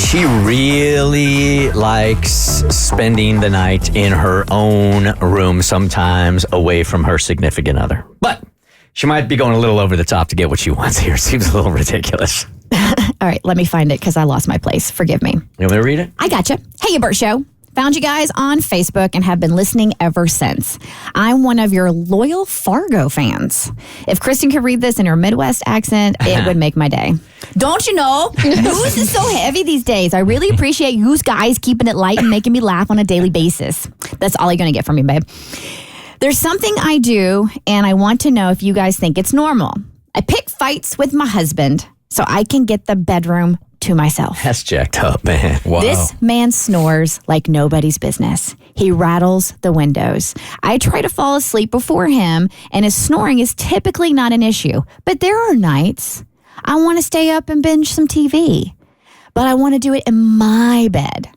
She really likes spending the night in her own room, sometimes away from her significant other. But she might be going a little over the top to get what she wants here. Seems a little ridiculous. All right, let me find it because I lost my place. Forgive me. You want me to read it? I gotcha. Hey, Bert Show. Found you guys on Facebook and have been listening ever since. I'm one of your loyal Fargo fans. If Kristen could read this in her Midwest accent, it would make my day. Don't you know? News is so heavy these days. I really appreciate you guys keeping it light and making me laugh on a daily basis. That's all you're going to get from me, babe. There's something I do, and I want to know if you guys think it's normal. I pick fights with my husband so I can get the bedroom to myself. That's jacked up, man. Wow. This man snores like nobody's business. He rattles the windows. I try to fall asleep before him, and his snoring is typically not an issue. But there are nights I want to stay up and binge some TV, but I want to do it in my bed.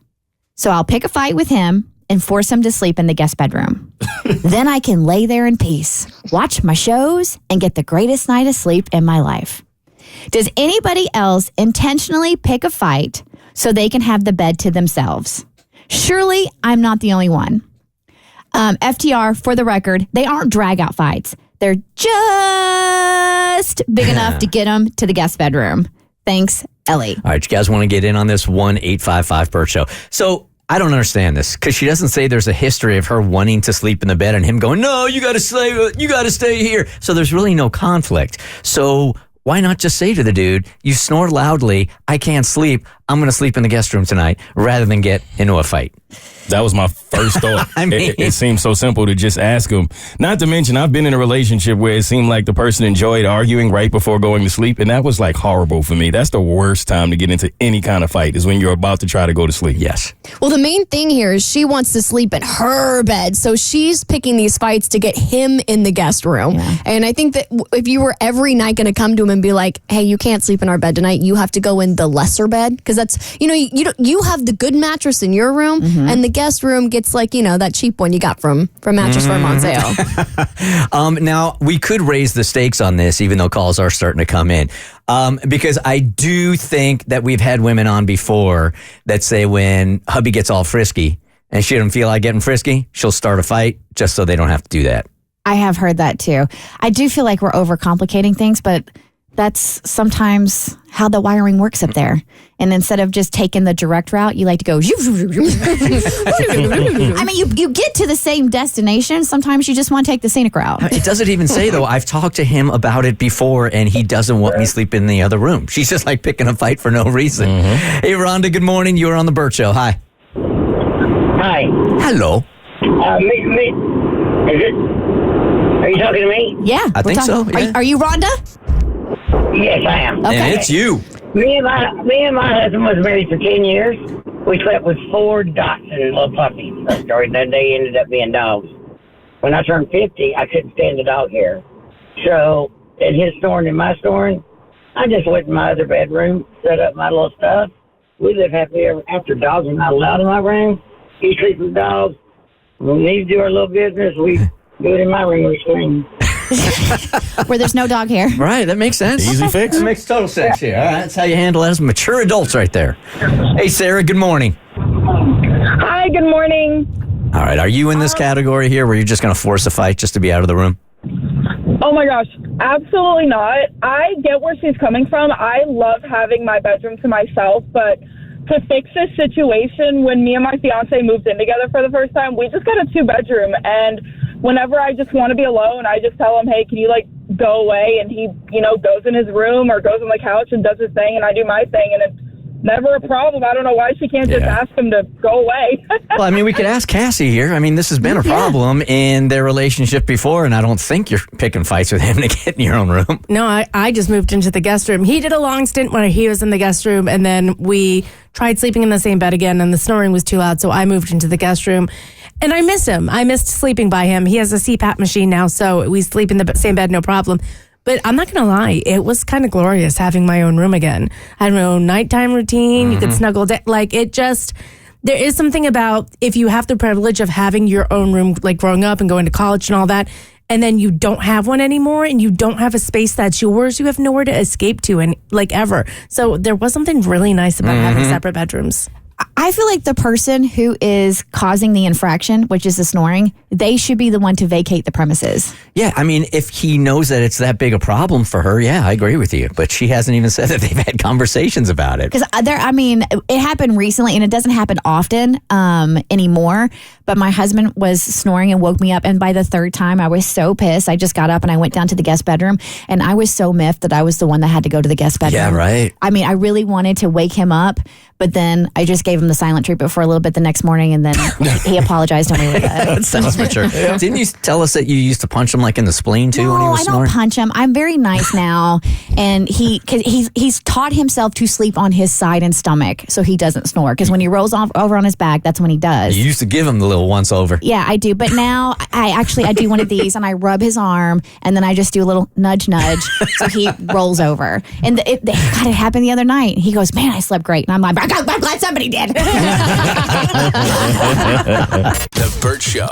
So I'll pick a fight with him and force him to sleep in the guest bedroom. Then I can lay there in peace, watch my shows, and get the greatest night of sleep in my life. Does anybody else intentionally pick a fight so they can have the bed to themselves? Surely I'm not the only one. FTR, for the record, they aren't drag-out fights. They're just big enough to get them to the guest bedroom. Thanks, Ellie. All right, you guys want to get in on this 1-855-BERT show. So I don't understand this because she doesn't say there's a history of her wanting to sleep in the bed and him going, no, you got to stay here. So there's really no conflict. So why not just say to the dude, you snore loudly, I can't sleep, I'm going to sleep in the guest room tonight, rather than get into a fight? That was my first thought. I mean, it seems so simple to just ask him. Not to mention, I've been in a relationship where it seemed like the person enjoyed arguing right before going to sleep, and that was like horrible for me. That's the worst time to get into any kind of fight, is when you're about to try to go to sleep. Yes. Well, the main thing here is she wants to sleep in her bed, so she's picking these fights to get him in the guest room. Yeah. And I think that if you were every night going to come to him and be like, hey, you can't sleep in our bed tonight, you have to go in the lesser bed, because that's, you have the good mattress in your room, and the guest room gets like, that cheap one you got from Mattress Firm on sale. Now, we could raise the stakes on this, even though calls are starting to come in, because I do think that we've had women on before that say when hubby gets all frisky and she doesn't feel like getting frisky, she'll start a fight just so they don't have to do that. I have heard that too. I do feel like we're overcomplicating things, but that's sometimes how the wiring works up there. And instead of just taking the direct route, you like to go. I mean, you get to the same destination. Sometimes you just want to take the scenic route. It doesn't even say, though. I've talked to him about it before, and he doesn't want me sleep in the other room. She's just like picking a fight for no reason. Hey, Rhonda, good morning. You are on the Bert Show. Hi. Hi. Hello. Is it? Are you talking to me? Yeah. I think so. Yeah. Are you Rhonda? Yes, I am. Okay. And it's you. Me and my husband was married for 10 years. We slept with 4 dachshund little puppies. And then they ended up being dogs. When I turned 50, I couldn't stand the dog hair. So, in his snoring and my snoring, I just went in my other bedroom, set up my little stuff. We live happily ever after. Dogs are not allowed in my room. He sleeps with dogs. When we need to do our little business, we do it in my room. We scream. Where there's no dog hair. Right, that makes sense. Easy fix. That makes total sense here. All right, that's how you handle it as mature adults right there. Hey, Sarah, good morning. Hi, good morning. All right, are you in this category here where you're just going to force a fight just to be out of the room? Oh my gosh, absolutely not. I get where she's coming from. I love having my bedroom to myself, but to fix this situation, when me and my fiance moved in together for the first time, we just got a 2-bedroom, and whenever I just want to be alone, I just tell him, hey, can you go away? And he, goes in his room or goes on the couch and does his thing, and I do my thing, and it's never a problem. I don't know why she can't just ask him to go away. Well, I mean, we could ask Cassie here. I mean, this has been a problem in their relationship before, and I don't think you're picking fights with him to get in your own room. No, I just moved into the guest room. He did a long stint when he was in the guest room, and then we tried sleeping in the same bed again, and the snoring was too loud, so I moved into the guest room. And I miss him. I missed sleeping by him. He has a CPAP machine now, so we sleep in the same bed, no problem. But I'm not going to lie, it was kind of glorious having my own room again. I had my own nighttime routine. You could snuggle down. There is something about if you have the privilege of having your own room, like growing up and going to college and all that, and then you don't have one anymore and you don't have a space that's yours, you have nowhere to escape to and like ever. So there was something really nice about having separate bedrooms. I feel like the person who is causing the infraction, which is the snoring, they should be the one to vacate the premises. Yeah, I mean, if he knows that it's that big a problem for her, yeah, I agree with you. But she hasn't even said that they've had conversations about it. Because it happened recently, and it doesn't happen often anymore. But my husband was snoring and woke me up. And by the third time, I was so pissed. I just got up and I went down to the guest bedroom. And I was so miffed that I was the one that had to go to the guest bedroom. Yeah, right. I mean, I really wanted to wake him up. But then I just gave him the silent treatment for a little bit the next morning. And then he apologized and we were good. That sounds mature. Didn't you tell us that you used to punch him like in the spleen too when he was I snoring? don't punch him. I'm very nice now. And he's taught himself to sleep on his side and stomach so he doesn't snore. Because when he rolls over on his back, that's when he does. You used to give him the little once over. Yeah, I do. But now I do one of these and I rub his arm and then I just do a little nudge so he rolls over. And it happened the other night. He goes, man, I slept great. And I'm like, I'm glad somebody did. The Bert Show.